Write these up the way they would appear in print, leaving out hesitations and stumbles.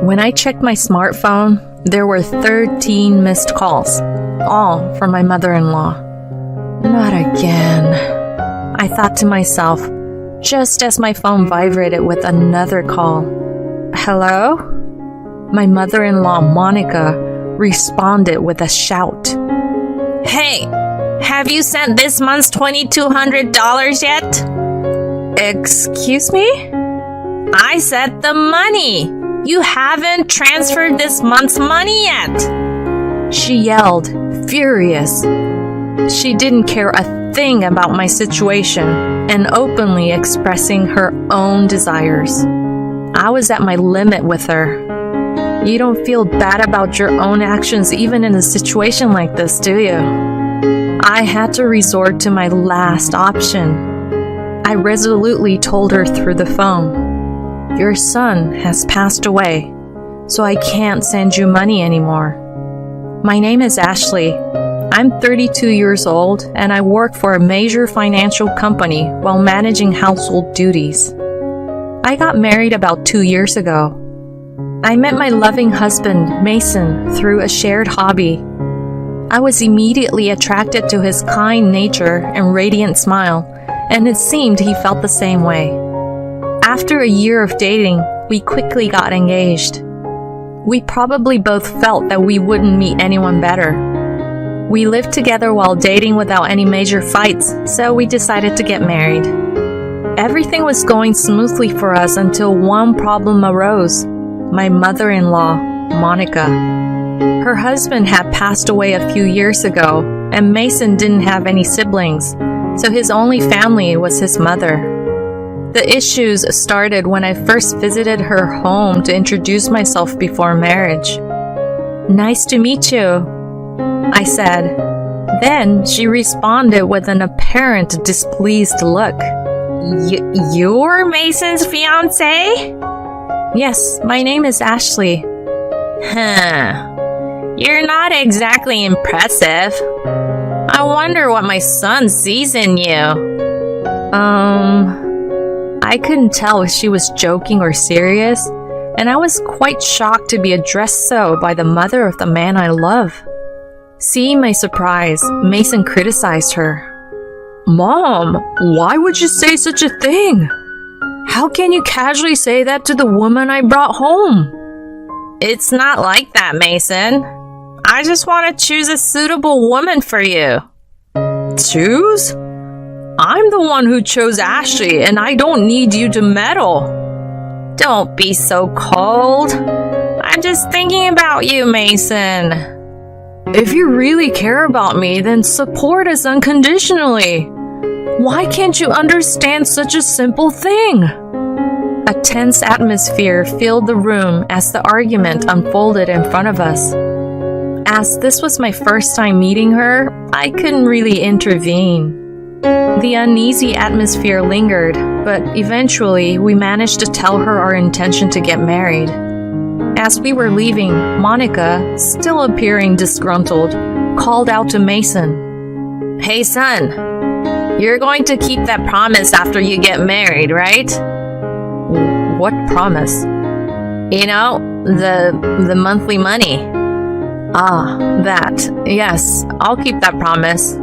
When I checked my smartphone, there were 13 missed calls, all from my mother-in-law. Not again, I thought to myself, just as my phone vibrated with another call. Hello? My mother-in-law, Monica, responded with a shout. Hey, have you sent this month's $2,200 yet? Excuse me? I said the money. You haven't transferred this month's money yet. She yelled, furious. She didn't care a thing about my situation and openly expressing her own desires. I was at my limit with her. You don't feel bad about your own actions even in a situation like this, do you? I had to resort to my last option. I resolutely told her through the phone, your son has passed away, so I can't send you money anymore. My name is Ashley. I'm 32 years old and I work for a major financial company while managing household duties. I got married about 2 years ago. I met my loving husband, Mason, through a shared hobby. I was immediately attracted to his kind nature and radiant smile, and it seemed he felt the same way. After a year of dating, we quickly got engaged. We probably both felt that we wouldn't meet anyone better. We lived together while dating without any major fights, so we decided to get married. Everything was going smoothly for us until one problem arose. My mother-in-law, Monica. Her husband had passed away a few years ago, and Mason didn't have any siblings, so his only family was his mother. The issues started when I first visited her home to introduce myself before marriage. Nice to meet you, I said. Then she responded with an apparent displeased look. You're Mason's fiancé? Yes, my name is Ashley. You're not exactly impressive. I wonder what my son sees in you. I couldn't tell if she was joking or serious, and I was quite shocked to be addressed so by the mother of the man I love. Seeing my surprise, Mason criticized her. Mom, why would you say such a thing? How can you casually say that to the woman I brought home? It's not like that, Mason. I just want to choose a suitable woman for you. Choose? I'm the one who chose Ashley, and I don't need you to meddle. Don't be so cold. I'm just thinking about you, Mason. If you really care about me, then support us unconditionally. Why can't you understand such a simple thing? A tense atmosphere filled the room as the argument unfolded in front of us. As this was my first time meeting her, I couldn't really intervene. The uneasy atmosphere lingered, but eventually we managed to tell her our intention to get married. As we were leaving, Monica, still appearing disgruntled, called out to Mason. Hey son, you're going to keep that promise after you get married, right? What promise? You know, the monthly money. Ah, that. Yes, I'll keep that promise.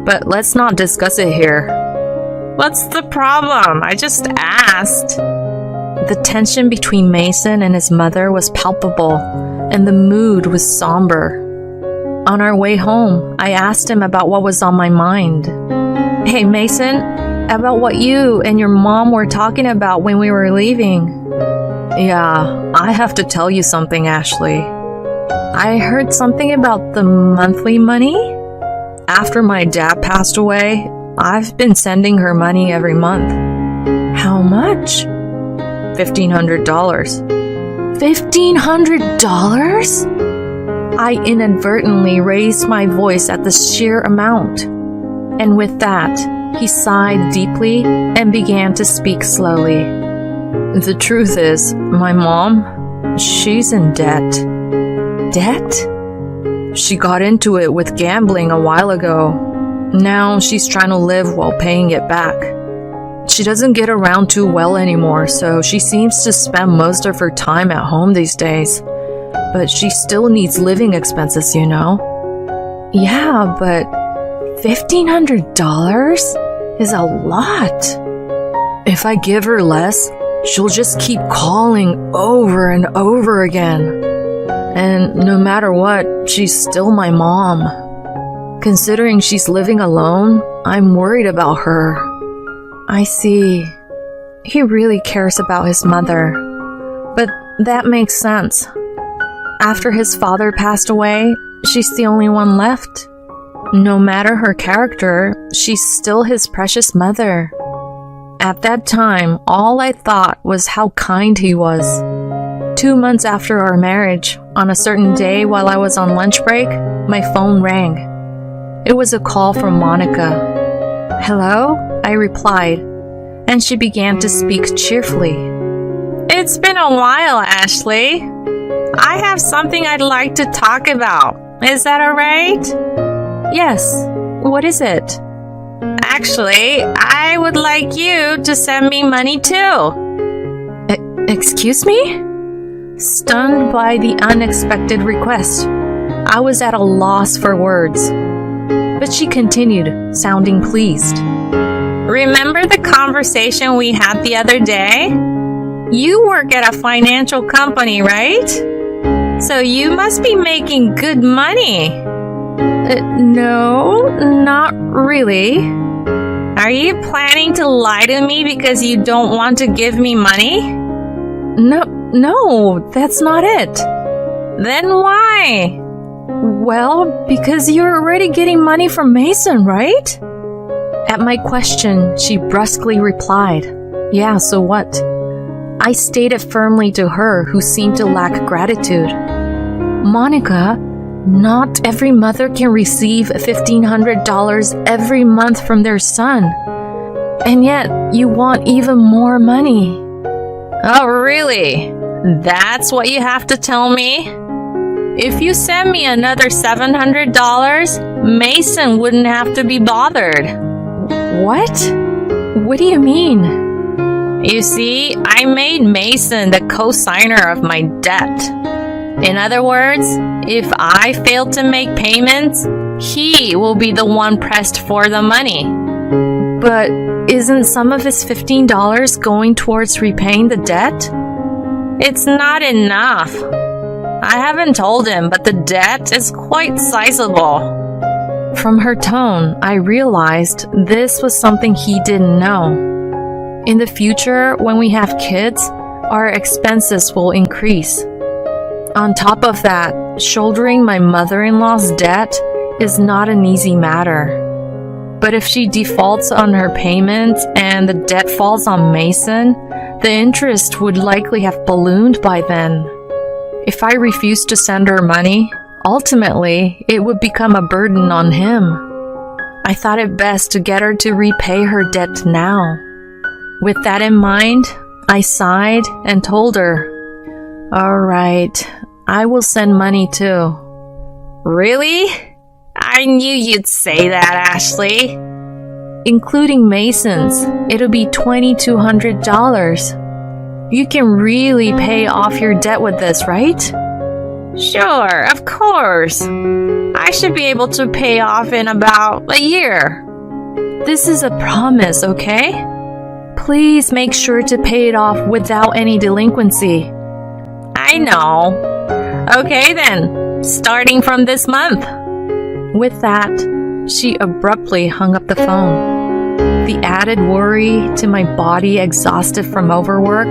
But let's not discuss it here. What's the problem? I just asked. The tension between Mason and his mother was palpable, and the mood was somber. On our way home, I asked him about what was on my mind. Hey Mason, about what you and your mom were talking about when we were leaving. Yeah, I have to tell you something, Ashley. I heard something about the monthly money. After my dad passed away, I've been sending her money every month. How much? $1,500. $1,500? I inadvertently raised my voice at the sheer amount. And with that, he sighed deeply and began to speak slowly. The truth is, my mom, she's in debt. Debt? She got into it with gambling a while ago. Now she's trying to live while paying it back. She doesn't get around too well anymore, so she seems to spend most of her time at home these days. But she still needs living expenses, you know? Yeah, but $1,500 is a lot. If I give her less, she'll just keep calling over and over again. And no matter what, she's still my mom. Considering she's living alone, I'm worried about her. I see. He really cares about his mother. But that makes sense. After his father passed away, she's the only one left. No matter her character, she's still his precious mother. At that time, all I thought was how kind he was. 2 months after our marriage, on a certain day while I was on lunch break, my phone rang. It was a call from Monica. Hello? I replied, and she began to speak cheerfully. It's been a while, Ashley. I have something I'd like to talk about. Is that alright? Yes. What is it? Actually, I would like you to send me money too. Excuse me? Stunned by the unexpected request, I was at a loss for words. But she continued, sounding pleased. Remember the conversation we had the other day? You work at a financial company, right? So you must be making good money. No, not really. Are you planning to lie to me because you don't want to give me money? No, that's not it. Then why? Well, because you're already getting money from Mason, right? At my question, she brusquely replied, Yeah, so what? I stated firmly to her, who seemed to lack gratitude. Monica, not every mother can receive $1,500 every month from their son. And yet, you want even more money. Oh, really? That's what you have to tell me? If you send me another $700, Mason wouldn't have to be bothered. What? What do you mean? You see, I made Mason the co-signer of my debt. In other words, if I fail to make payments, he will be the one pressed for the money. But isn't some of his $15 going towards repaying the debt? It's not enough. I haven't told him, but the debt is quite sizable. From her tone, I realized this was something he didn't know. In the future, when we have kids, our expenses will increase. On top of that, shouldering my mother-in-law's debt is not an easy matter. But if she defaults on her payments and the debt falls on Mason, the interest would likely have ballooned by then. If I refused to send her money, ultimately, it would become a burden on him. I thought it best to get her to repay her debt now. With that in mind, I sighed and told her, All right, I will send money too. Really? I knew you'd say that, Ashley. Including Mason's, it'll be $2,200. You can really pay off your debt with this, right? Sure, of course. I should be able to pay off in about a year. This is a promise, okay? Please make sure to pay it off without any delinquency. I know. Okay then, starting from this month. With that, she abruptly hung up the phone. The added worry to my body exhausted from overwork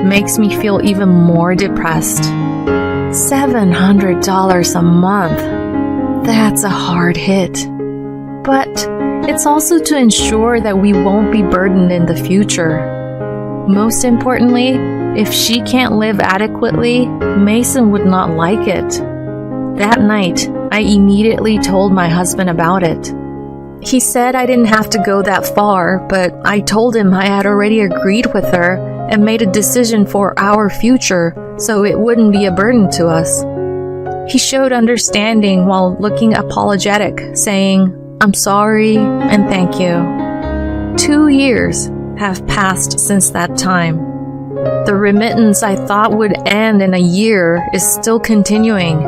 makes me feel even more depressed. $700 a month. That's a hard hit. But it's also to ensure that we won't be burdened in the future. Most importantly, if she can't live adequately, Mason would not like it. That night, I immediately told my husband about it. He said I didn't have to go that far, but I told him I had already agreed with her and made a decision for our future, so it wouldn't be a burden to us. He showed understanding while looking apologetic, saying, I'm sorry and thank you. 2 years. have passed since that time. The remittance I thought would end in a year is still continuing,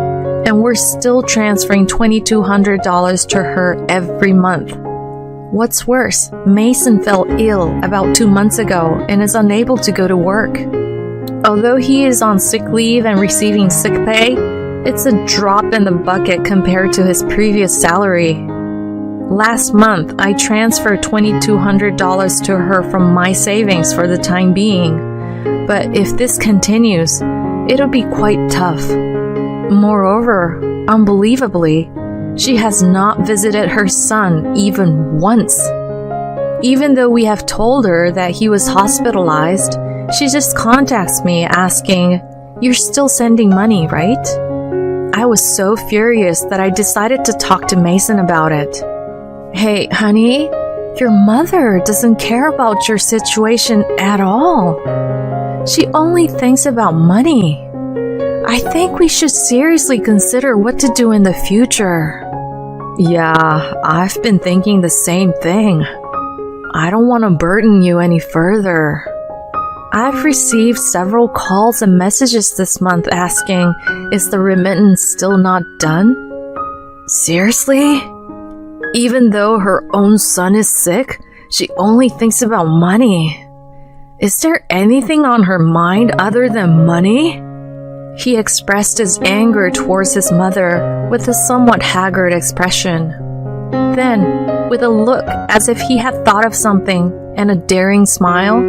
and we're still transferring $2,200 to her every month. What's worse, Mason fell ill about 2 months ago and is unable to go to work. Although he is on sick leave and receiving sick pay, it's a drop in the bucket compared to his previous salary. Last month, I transferred $2,200 to her from my savings for the time being, but if this continues, it'll be quite tough. Moreover, unbelievably, she has not visited her son even once. Even though we have told her that he was hospitalized, she just contacts me asking, "You're still sending money, right?" I was so furious that I decided to talk to Mason about it. "Hey, honey, your mother doesn't care about your situation at all. She only thinks about money. I think we should seriously consider what to do in the future." "Yeah, I've been thinking the same thing. I don't want to burden you any further. I've received several calls and messages this month asking, is the remittance still not done?" Seriously? Even though her own son is sick, she only thinks about money. Is there anything on her mind other than money? He expressed his anger towards his mother with a somewhat haggard expression. Then, with a look as if he had thought of something and a daring smile,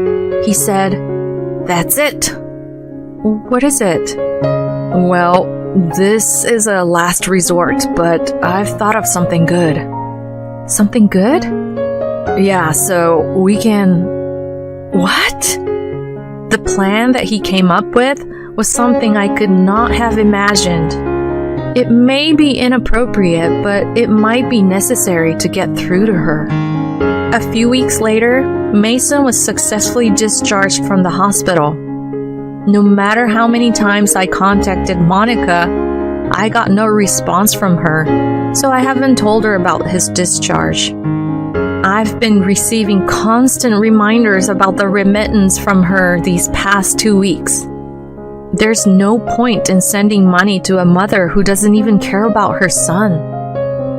he said, "That's it." "What is it?" "Well, this is a last resort, but I've thought of something good." "Something good?" "Yeah, so we can..." What? The plan that he came up with was something I could not have imagined. It may be inappropriate, but it might be necessary to get through to her. A few weeks later, Mason was successfully discharged from the hospital. No matter how many times I contacted Monica, I got no response from her, so I haven't told her about his discharge. I've been receiving constant reminders about the remittance from her these past 2 weeks. There's no point in sending money to a mother who doesn't even care about her son.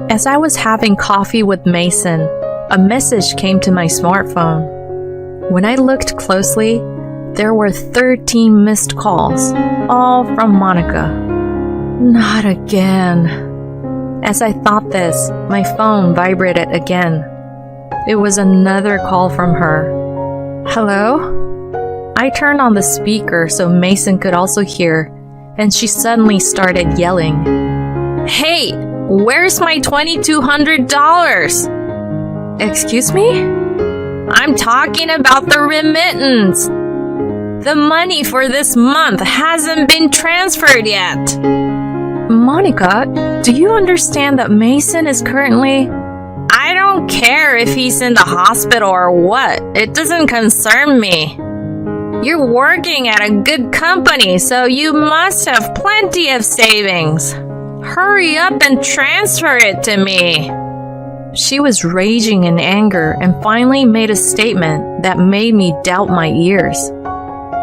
As I was having coffee with Mason, a message came to my smartphone. When I looked closely, there were 13 missed calls, all from Monica. Not again. As I thought this, my phone vibrated again. It was another call from her. "Hello?" I turned on the speaker so Mason could also hear, and she suddenly started yelling, "Hey, where's my $2,200? "Excuse me?" "I'm talking about the remittance. The money for this month hasn't been transferred yet." "Monica, do you understand that Mason is currently..." "I don't care if he's in the hospital or what. It doesn't concern me. You're working at a good company, so you must have plenty of savings. Hurry up and transfer it to me." She was raging in anger and finally made a statement that made me doubt my ears.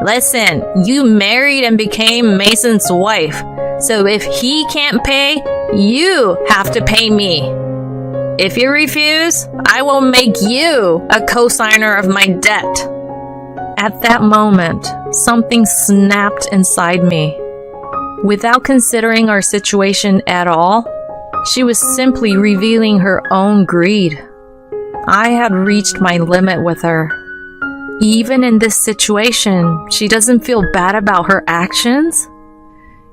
"Listen, you married and became Mason's wife, so if he can't pay, you have to pay me. If you refuse, I will make you a co-signer of my debt." At that moment, something snapped inside me. Without considering our situation at all, she was simply revealing her own greed. I had reached my limit with her. Even in this situation, she doesn't feel bad about her actions?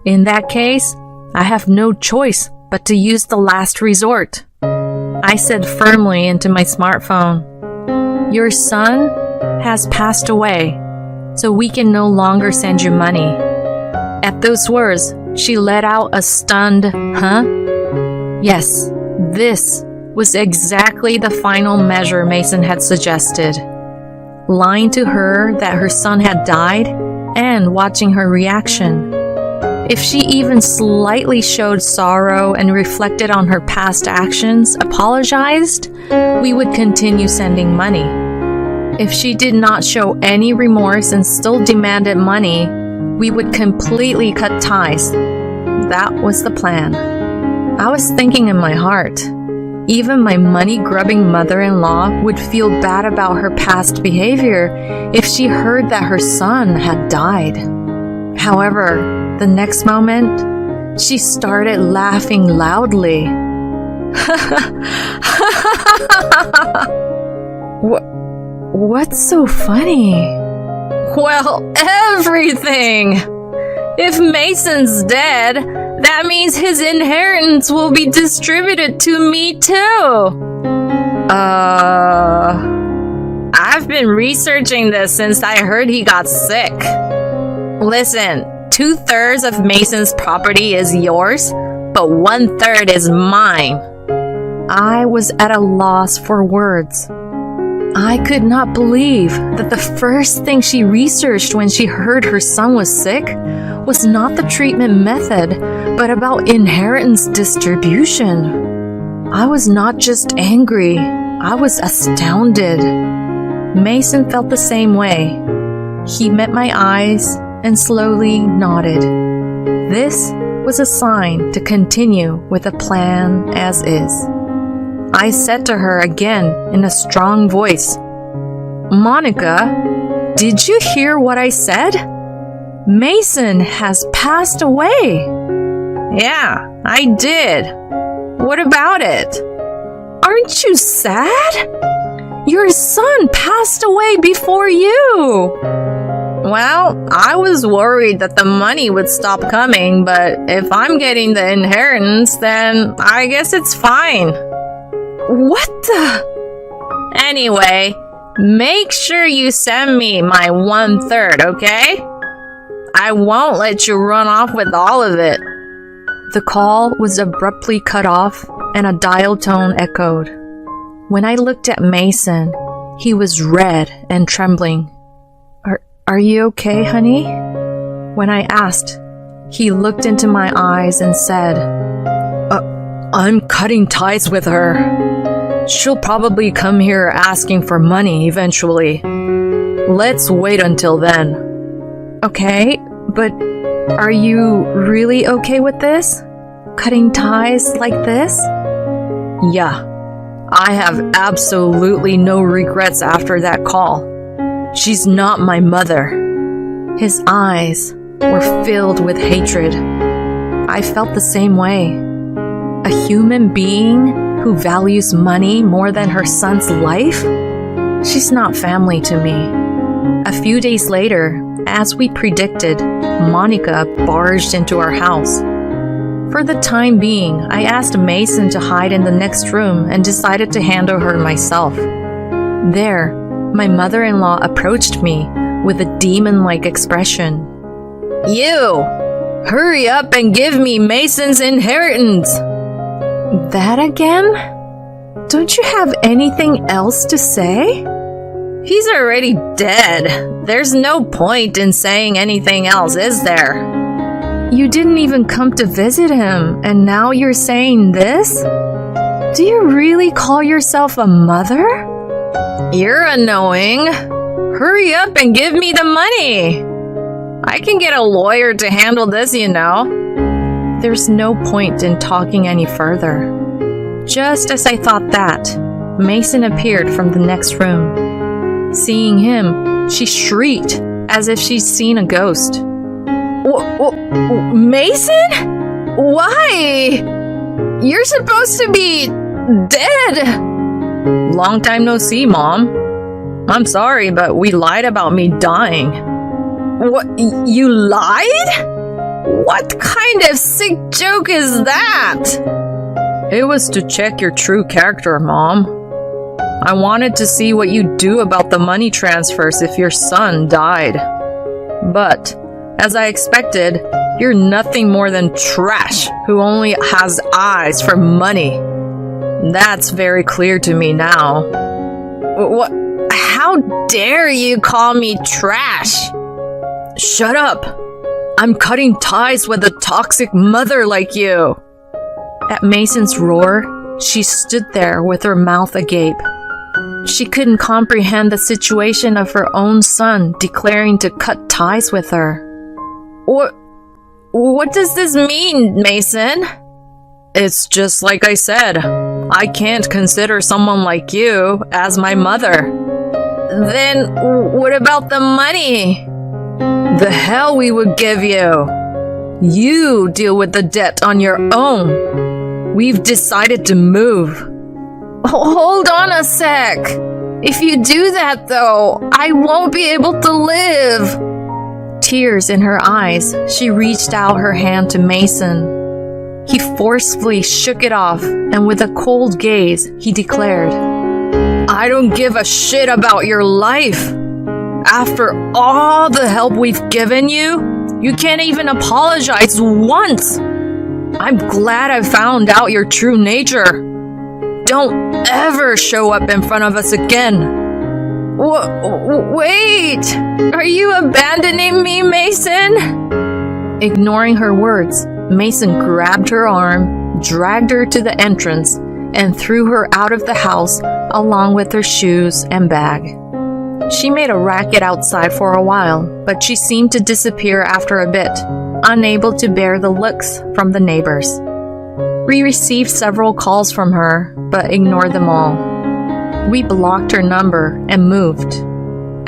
In that case, I have no choice but to use the last resort. I said firmly into my smartphone, "Your son has passed away, so we can no longer send you money." At those words, she let out a stunned, "Huh?" Yes, this was exactly the final measure Mason had suggested. Lying to her that her son had died and watching her reaction. If she even slightly showed sorrow and reflected on her past actions, apologized, we would continue sending money. If she did not show any remorse and still demanded money, we would completely cut ties. That was the plan. I was thinking in my heart, even my money-grubbing mother-in-law would feel bad about her past behavior if she heard that her son had died. However, the next moment, she started laughing loudly. What's so funny? Well, everything! If Mason's dead, that means his inheritance will be distributed to me too. I've been researching this since I heard he got sick. Listen, 2/3 of Mason's property is yours, but 1/3 is mine. I was at a loss for words. I could not believe that the first thing she researched when she heard her son was sick was not the treatment method, but about inheritance distribution. I was not just angry, I was astounded. Mason felt the same way. He met my eyes and slowly nodded. This was a sign to continue with the plan as is. I said to her again in a strong voice, "Monica, did you hear what I said? Mason has passed away." "Yeah, I did. What about it?" "Aren't you sad? Your son passed away before you." "Well, I was worried that the money would stop coming, but if I'm getting the inheritance, then I guess it's fine." "What the?" "Anyway, make sure you send me my 1/3, okay? I won't let you run off with all of it." The call was abruptly cut off and a dial tone echoed. When I looked at Mason, he was red and trembling. Are you okay, honey?" When I asked, he looked into my eyes and said, "I'm cutting ties with her. She'll probably come here asking for money eventually. Let's wait until then." "Okay, but are you really okay with this? Cutting ties like this?" "Yeah, I have absolutely no regrets after that call. She's not my mother." His eyes were filled with hatred. I felt the same way. A human being who values money more than her son's life? She's not family to me. A few days later, as we predicted, Monica barged into our house. For the time being, I asked Mason to hide in the next room and decided to handle her myself. There, my mother-in-law approached me with a demon-like expression. "You! Hurry up and give me Mason's inheritance!" "That again? Don't you have anything else to say?" "He's already dead. There's no point in saying anything else, is there?" "You didn't even come to visit him, and now you're saying this? Do you really call yourself a mother?" "You're annoying. Hurry up and give me the money. I can get a lawyer to handle this, you know." There's no point in talking any further. Just as I thought that, Mason appeared from the next room. Seeing him, she shrieked as if she'd seen a ghost. Mason? Why? You're supposed to be dead." "Long time no see, Mom. I'm sorry, but we lied about me dying." "What? You lied? What kind of sick joke is that?" "It was to check your true character, Mom. I wanted to see what you'd do about the money transfers if your son died. But, as I expected, you're nothing more than trash who only has eyes for money. That's very clear to me now." "What? How dare you call me trash?" "Shut up! I'm cutting ties with a toxic mother like you." At Mason's roar, she stood there with her mouth agape. She couldn't comprehend the situation of her own son declaring to cut ties with her. What does this mean, Mason? It's just like I said. I can't consider someone like you as my mother. Then what about the money? The hell we would give you. You deal with the debt on your own. We've decided to move. Hold on a sec. If you do that, though, I won't be able to live. Tears in her eyes, she reached out her hand to Mason. He forcefully shook it off, and with a cold gaze, he declared, I don't give a shit about your life. After all the help we've given you, you can't even apologize once. I'm glad I found out your true nature. Don't ever show up in front of us again. Wait! Are you abandoning me, Mason? Ignoring her words, Mason grabbed her arm, dragged her to the entrance, and threw her out of the house along with her shoes and bag. She made a racket outside for a while, but she seemed to disappear after a bit, unable to bear the looks from the neighbors. We received several calls from her, but ignored them all. We blocked her number and moved.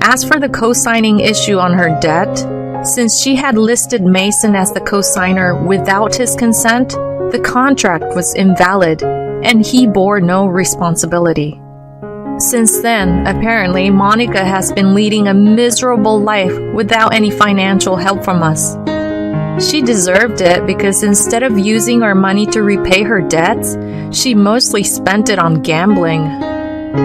As for the co-signing issue on her debt, since she had listed Mason as the co-signer without his consent, the contract was invalid, and he bore no responsibility. Since then, apparently, Monica has been leading a miserable life without any financial help from us. She deserved it because instead of using our money to repay her debts, she mostly spent it on gambling.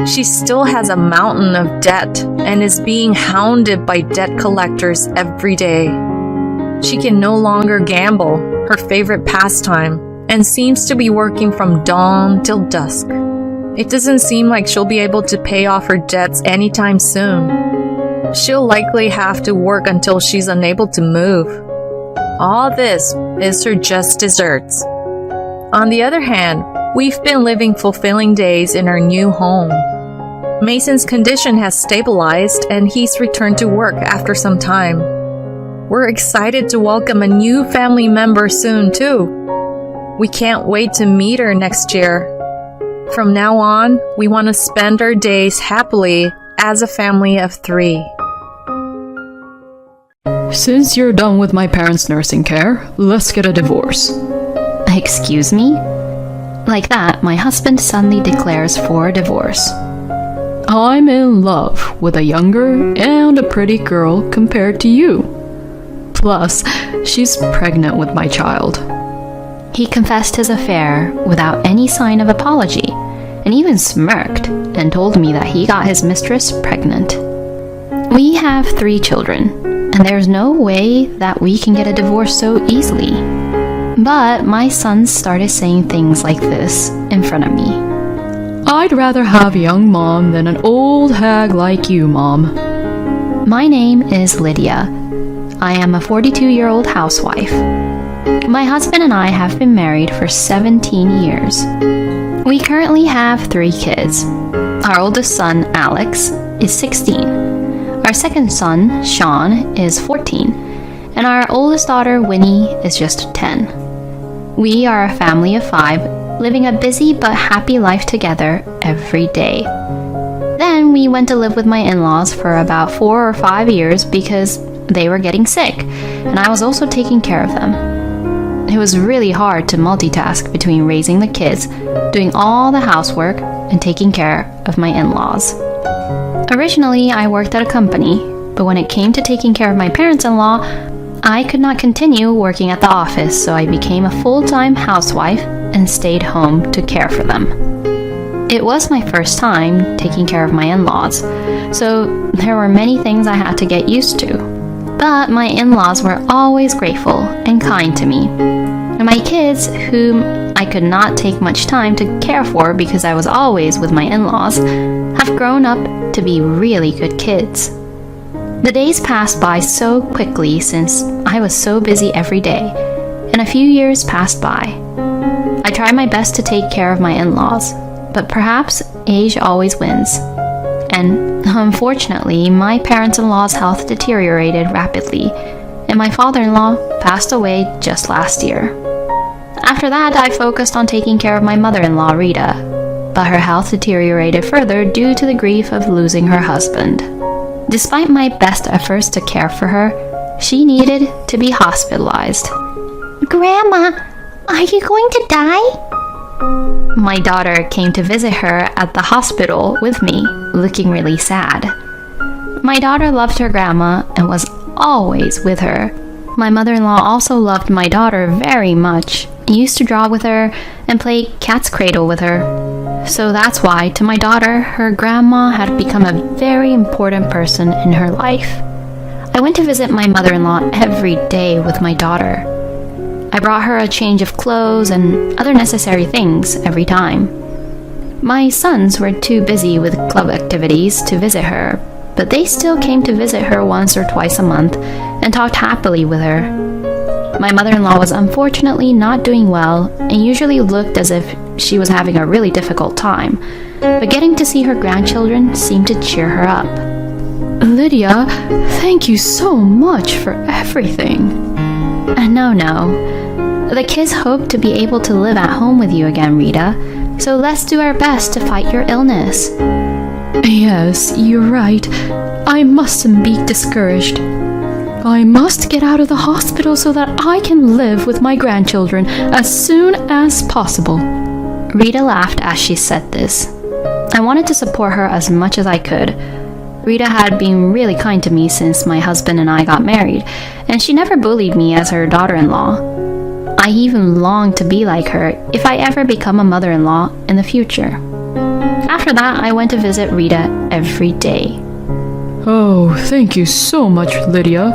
She still has a mountain of debt and is being hounded by debt collectors every day. She can no longer gamble, her favorite pastime, and seems to be working from dawn till dusk. It doesn't seem like she'll be able to pay off her debts anytime soon. She'll likely have to work until she's unable to move. All this is her just desserts. On the other hand, we've been living fulfilling days in our new home. Mason's condition has stabilized and he's returned to work after some time. We're excited to welcome a new family member soon too. We can't wait to meet her next year. From now on, we want to spend our days happily as a family of 3. Since you're done with my parents' nursing care, let's get a divorce. Excuse me? Like that, my husband suddenly declares for a divorce. I'm in love with a younger and a pretty girl compared to you. Plus, she's pregnant with my child. He confessed his affair without any sign of apology, and even smirked and told me that he got his mistress pregnant. We have 3 children, and there's no way that we can get a divorce so easily. But my son started saying things like this in front of me. I'd rather have a young mom than an old hag like you, Mom. My name is Lydia. I am a 42-year-old housewife. My husband and I have been married for 17 years. We currently have 3 kids. Our oldest son, Alex, is 16. Our second son, Sean, is 14. And our oldest daughter, Winnie, is just 10. We are a family of 5, living a busy but happy life together every day. Then we went to live with my in-laws for about 4 or 5 years because they were getting sick, and I was also taking care of them. It was really hard to multitask between raising the kids, doing all the housework, and taking care of my in-laws. Originally, I worked at a company, but when it came to taking care of my parents-in-law, I could not continue working at the office, so I became a full-time housewife and stayed home to care for them. It was my first time taking care of my in-laws, so there were many things I had to get used to. But my in-laws were always grateful and kind to me. And my kids, whom I could not take much time to care for because I was always with my in-laws, have grown up to be really good kids. The days passed by so quickly since I was so busy every day, and a few years passed by. I tried my best to take care of my in-laws, but perhaps age always wins. And unfortunately, my parents-in-law's health deteriorated rapidly, and my father-in-law passed away just last year. After that, I focused on taking care of my mother-in-law, Rita, but her health deteriorated further due to the grief of losing her husband. Despite my best efforts to care for her, she needed to be hospitalized. Grandma, are you going to die? My daughter came to visit her at the hospital with me, looking really sad. My daughter loved her grandma and was always with her. My mother-in-law also loved my daughter very much, used to draw with her and play cat's cradle with her. So that's why, to my daughter, her grandma had become a very important person in her life. I went to visit my mother-in-law every day with my daughter. I brought her a change of clothes and other necessary things every time. My sons were too busy with club activities to visit her, but they still came to visit her once or twice a month and talked happily with her. My mother-in-law was unfortunately not doing well and usually looked as if she was having a really difficult time, but getting to see her grandchildren seemed to cheer her up. Lydia, thank you so much for everything. No. The kids hope to be able to live at home with you again, Rita, so let's do our best to fight your illness. Yes, you're right. I mustn't be discouraged. I must get out of the hospital so that I can live with my grandchildren as soon as possible. Rita laughed as she said this. I wanted to support her as much as I could. Rita had been really kind to me since my husband and I got married, and she never bullied me as her daughter-in-law. I even longed to be like her if I ever become a mother-in-law in the future. After that, I went to visit Rita every day. Oh, thank you so much, Lydia.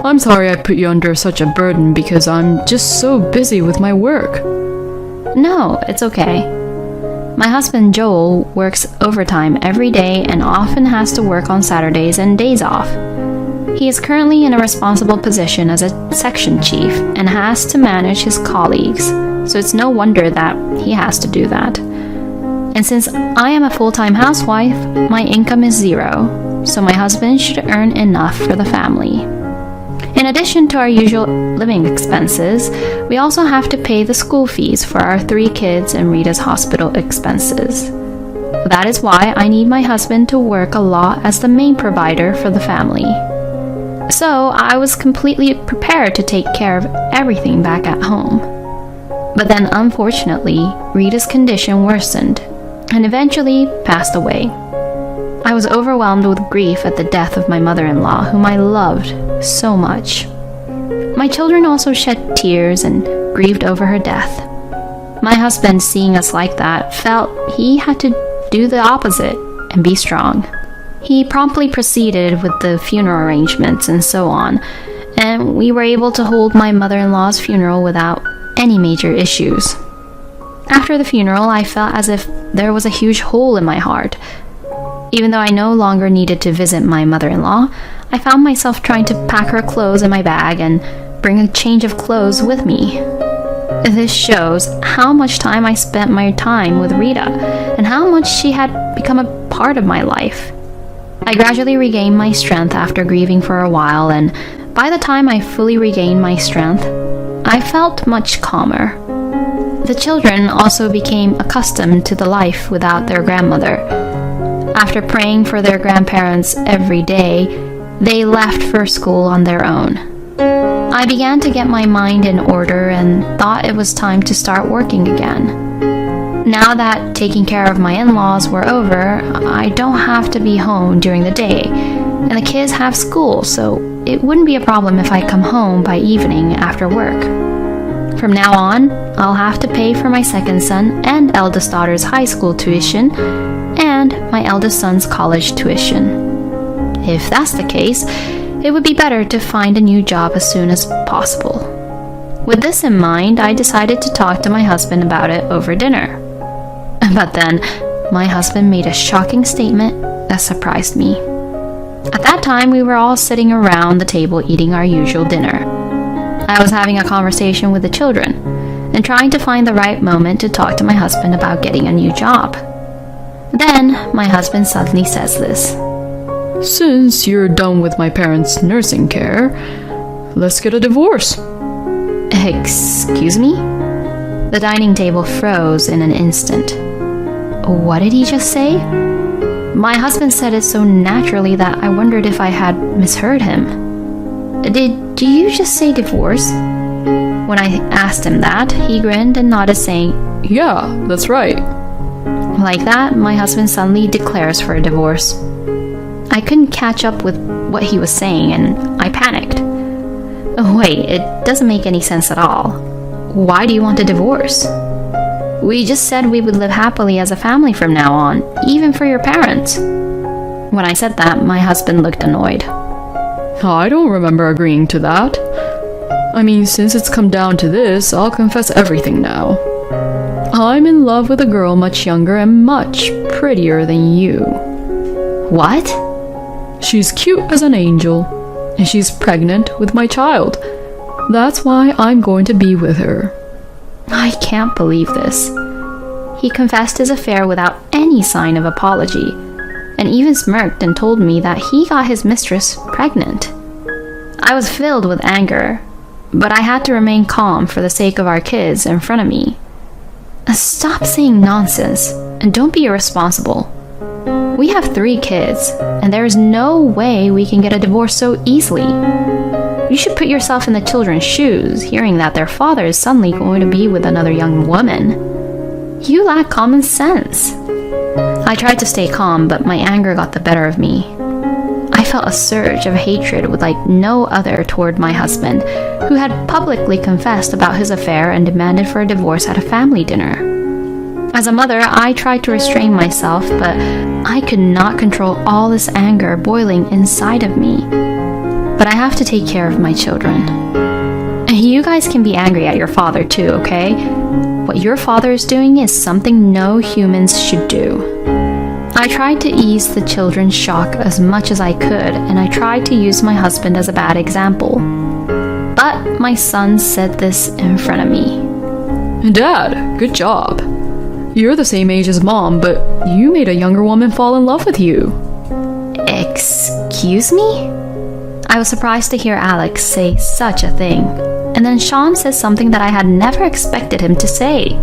I'm sorry I put you under such a burden because I'm just so busy with my work. No, it's okay. My husband Joel works overtime every day and often has to work on Saturdays and days off. He is currently in a responsible position as a section chief and has to manage his colleagues, so it's no wonder that he has to do that. And since I am a full-time housewife, my income is zero, so my husband should earn enough for the family. In addition to our usual living expenses, we also have to pay the school fees for our 3 kids and Rita's hospital expenses. That is why I need my husband to work a lot as the main provider for the family. So I was completely prepared to take care of everything back at home. But then unfortunately, Rita's condition worsened and eventually passed away. I was overwhelmed with grief at the death of my mother-in-law, whom I loved so much. My children also shed tears and grieved over her death. My husband, seeing us like that, felt he had to do the opposite and be strong. He promptly proceeded with the funeral arrangements and so on, and we were able to hold my mother-in-law's funeral without any major issues. After the funeral, I felt as if there was a huge hole in my heart. Even though I no longer needed to visit my mother-in-law, I found myself trying to pack her clothes in my bag and bring a change of clothes with me. This shows how much time I spent my time with Rita and how much she had become a part of my life. I gradually regained my strength after grieving for a while, and by the time I fully regained my strength, I felt much calmer. The children also became accustomed to the life without their grandmother. After praying for their grandparents every day, they left for school on their own. I began to get my mind in order and thought it was time to start working again. Now that taking care of my in-laws were over, I don't have to be home during the day, and the kids have school, so it wouldn't be a problem if I come home by evening after work. From now on, I'll have to pay for my second son and eldest daughter's high school tuition and my eldest son's college tuition. If that's the case, it would be better to find a new job as soon as possible. With this in mind, I decided to talk to my husband about it over dinner. But then, my husband made a shocking statement that surprised me. At that time, we were all sitting around the table eating our usual dinner. I was having a conversation with the children and trying to find the right moment to talk to my husband about getting a new job. Then my husband suddenly says this. Since you're done with my parents' nursing care, let's get a divorce. Excuse me? The dining table froze in an instant. What did he just say? My husband said it so naturally that I wondered if I had misheard him. Did you just say divorce? When I asked him that, he grinned and nodded, saying, Yeah, that's right. Like that, my husband suddenly declares for a divorce. I couldn't catch up with what he was saying, and I panicked. Wait, it doesn't make any sense at all. Why do you want a divorce? We just said we would live happily as a family from now on, even for your parents. When I said that, my husband looked annoyed. I don't remember agreeing to that. I mean, since it's come down to this, I'll confess everything now. I'm in love with a girl much younger and much prettier than you. What? She's cute as an angel, and she's pregnant with my child. That's why I'm going to be with her. I can't believe this. He confessed his affair without any sign of apology, and even smirked and told me that he got his mistress pregnant. I was filled with anger, but I had to remain calm for the sake of our kids in front of me. Stop saying nonsense, and don't be irresponsible. We have 3 kids, and there is no way we can get a divorce so easily. You should put yourself in the children's shoes, hearing that their father is suddenly going to be with another young woman. You lack common sense. I tried to stay calm, but my anger got the better of me. I felt a surge of hatred like no other toward my husband, who had publicly confessed about his affair and demanded for a divorce at a family dinner. As a mother, I tried to restrain myself, but I could not control all this anger boiling inside of me. But I have to take care of my children. You guys can be angry at your father too, okay? What your father is doing is something no humans should do. I tried to ease the children's shock as much as I could, and I tried to use my husband as a bad example. But my son said this in front of me. Dad, good job. You're the same age as Mom, but you made a younger woman fall in love with you. Excuse me? I was surprised to hear Alex say such a thing. And then Sean said something that I had never expected him to say.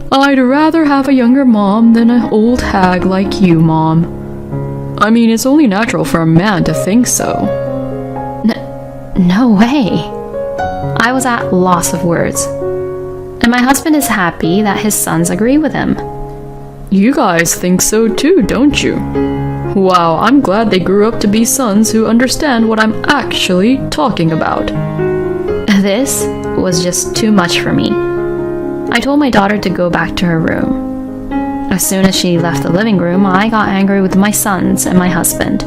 I'd rather have a younger mom than an old hag like you, Mom. I mean, it's only natural for a man to think so. No way. I was at loss of words. And my husband is happy that his sons agree with him. You guys think so too, don't you? Wow, I'm glad they grew up to be sons who understand what I'm actually talking about. This was just too much for me. I told my daughter to go back to her room. As soon as she left the living room, I got angry with my sons and my husband.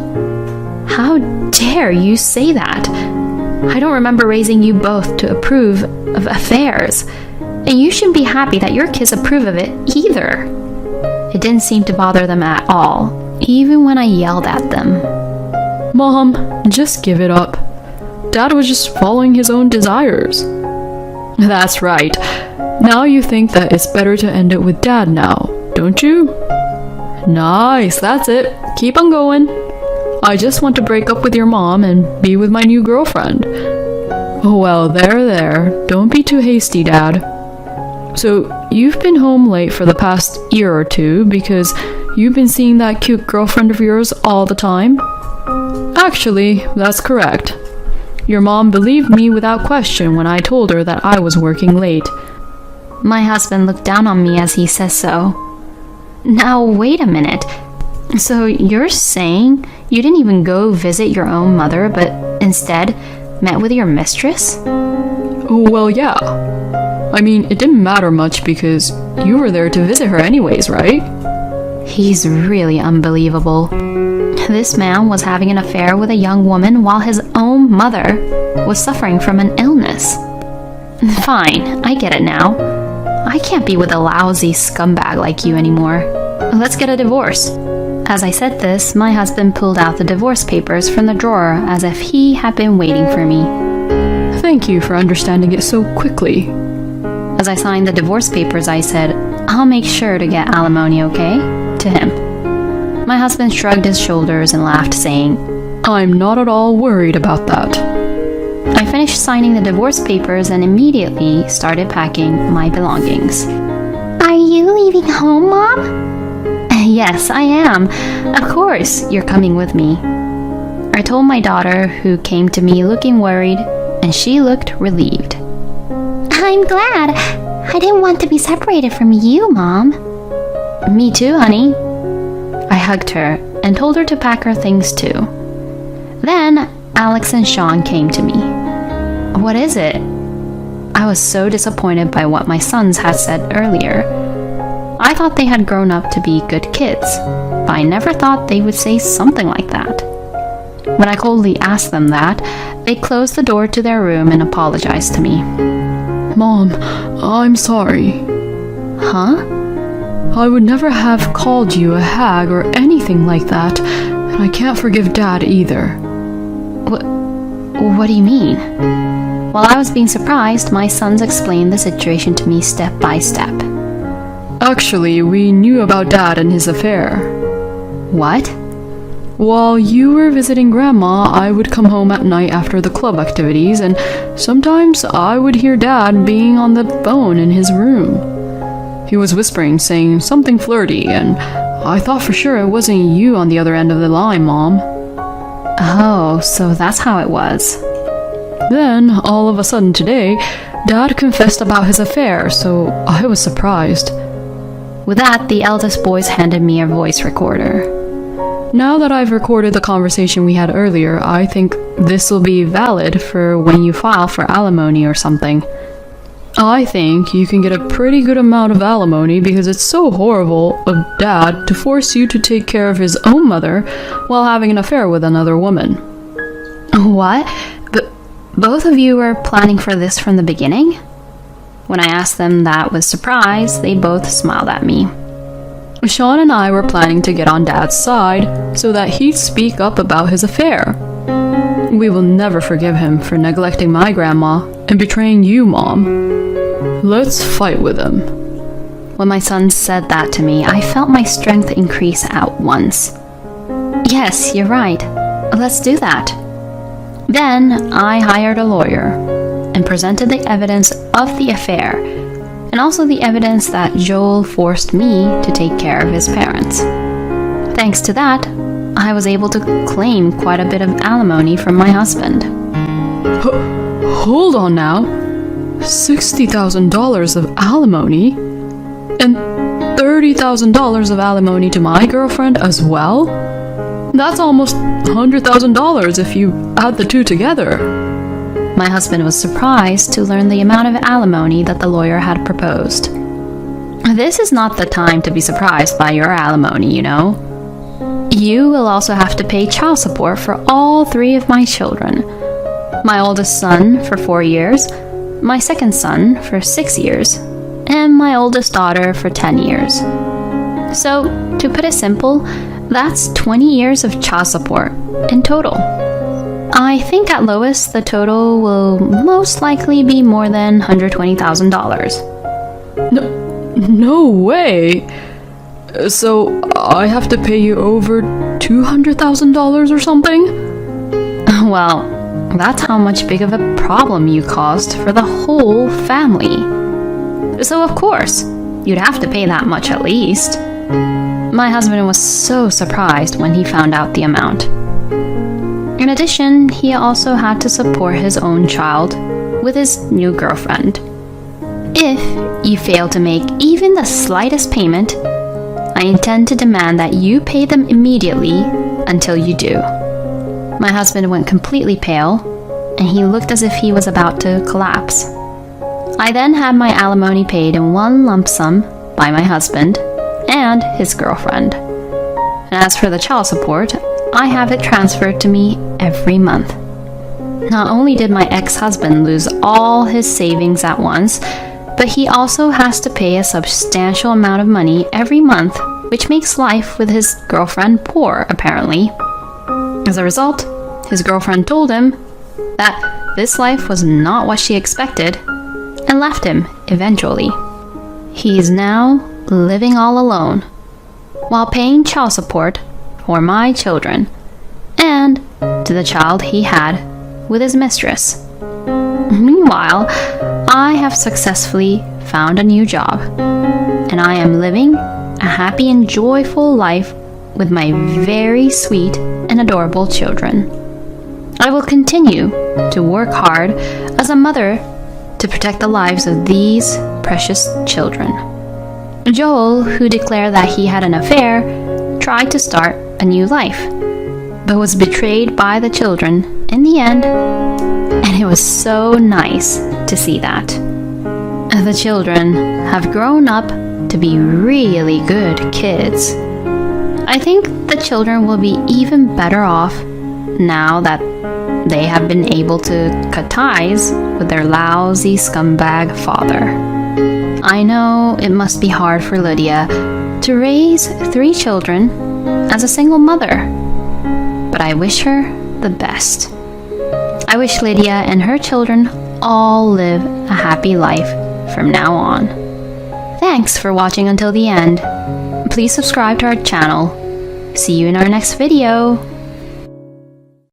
How dare you say that? I don't remember raising you both to approve of affairs, and you shouldn't be happy that your kids approve of it either. It didn't seem to bother them at all, even when I yelled at them. Mom, just give it up. Dad was just following his own desires. That's right. Now you think that it's better to end it with Dad now, don't you? Nice, that's it. Keep on going. I just want to break up with your mom and be with my new girlfriend. Oh well, there. Don't be too hasty, Dad. So, you've been home late for the past year or two because you've been seeing that cute girlfriend of yours all the time? Actually, that's correct. Your mom believed me without question when I told her that I was working late. My husband looked down on me as he says so. Now, wait a minute. So you're saying you didn't even go visit your own mother, but instead met with your mistress? Well, yeah. I mean, it didn't matter much because you were there to visit her anyways, right? He's really unbelievable. This man was having an affair with a young woman while his own mother was suffering from an illness. Fine, I get it now. I can't be with a lousy scumbag like you anymore. Let's get a divorce. As I said this, my husband pulled out the divorce papers from the drawer as if he had been waiting for me. Thank you for understanding it so quickly. As I signed the divorce papers, I said, I'll make sure to get alimony, okay? to him. My husband shrugged his shoulders and laughed, saying, I'm not at all worried about that. I finished signing the divorce papers and immediately started packing my belongings. Are you leaving home, Mom? Yes, I am. Of course, you're coming with me. I told my daughter, who came to me looking worried, and she looked relieved. I'm glad. I didn't want to be separated from you, Mom. Me too, honey. I hugged her and told her to pack her things too. Then Alex and Sean came to me. What is it? I was so disappointed by what my sons had said earlier. I thought they had grown up to be good kids, but I never thought they would say something like that. When I coldly asked them that, they closed the door to their room and apologized to me. Mom, I'm sorry. Huh? I would never have called you a hag or anything like that, and I can't forgive Dad either. What do you mean? While I was being surprised, my sons explained the situation to me step by step. Actually, we knew about Dad and his affair. What? While you were visiting Grandma, I would come home at night after the club activities, and sometimes I would hear Dad being on the phone in his room. He was whispering, saying something flirty, and I thought for sure it wasn't you on the other end of the line, Mom. Oh, so that's how it was. Then, all of a sudden today, Dad confessed about his affair, so I was surprised. With that, the eldest boys handed me a voice recorder. Now that I've recorded the conversation we had earlier, I think this will be valid for when you file for alimony or something. I think you can get a pretty good amount of alimony because it's so horrible of Dad to force you to take care of his own mother while having an affair with another woman. What? Both of you were planning for this from the beginning? When I asked them that with surprise, they both smiled at me. Sean and I were planning to get on Dad's side so that he'd speak up about his affair. We will never forgive him for neglecting my grandma and betraying you, Mom. Let's fight with him. When my son said that to me, I felt my strength increase at once. Yes, you're right. Let's do that. Then I hired a lawyer and presented the evidence of the affair, and also the evidence that Joel forced me to take care of his parents. Thanks to that, I was able to claim quite a bit of alimony from my husband. Hold on now. $60,000 of alimony? And $30,000 of alimony to my girlfriend as well? That's almost $100,000 if you add the two together. My husband was surprised to learn the amount of alimony that the lawyer had proposed. This is not the time to be surprised by your alimony, you know. You will also have to pay child support for all 3 of my children. My oldest son for 4 years, my second son for 6 years, and my oldest daughter for 10 years. So, to put it simple, that's 20 years of child support in total. I think at lowest, the total will most likely be more than $120,000. No way! So, I have to pay you over $200,000 or something? Well, that's how much big of a problem you caused for the whole family. So of course, you'd have to pay that much at least. My husband was so surprised when he found out the amount. In addition, he also had to support his own child with his new girlfriend. If you fail to make even the slightest payment, I intend to demand that you pay them immediately until you do. My husband went completely pale, and he looked as if he was about to collapse. I then had my alimony paid in one lump sum by my husband and his girlfriend. And as for the child support, I have it transferred to me every month. Not only did my ex-husband lose all his savings at once, but he also has to pay a substantial amount of money every month, which makes life with his girlfriend poor, apparently. As a result, his girlfriend told him that this life was not what she expected and left him eventually. He is now living all alone. while paying child support for my children and to the child he had with his mistress. Meanwhile, I have successfully found a new job, and I am living a happy and joyful life with my very sweet and adorable children. I will continue to work hard as a mother to protect the lives of these precious children. Joel, who declared that he had an affair, tried to start a new life, but was betrayed by the children in the end, and it was so nice to see that. The children have grown up to be really good kids. I think the children will be even better off now that they have been able to cut ties with their lousy scumbag father. I know it must be hard for Lydia to raise 3 children as a single mother, but I wish her the best. I wish Lydia and her children all live a happy life from now on. Thanks for watching until the end. Please subscribe to our channel. See you in our next video.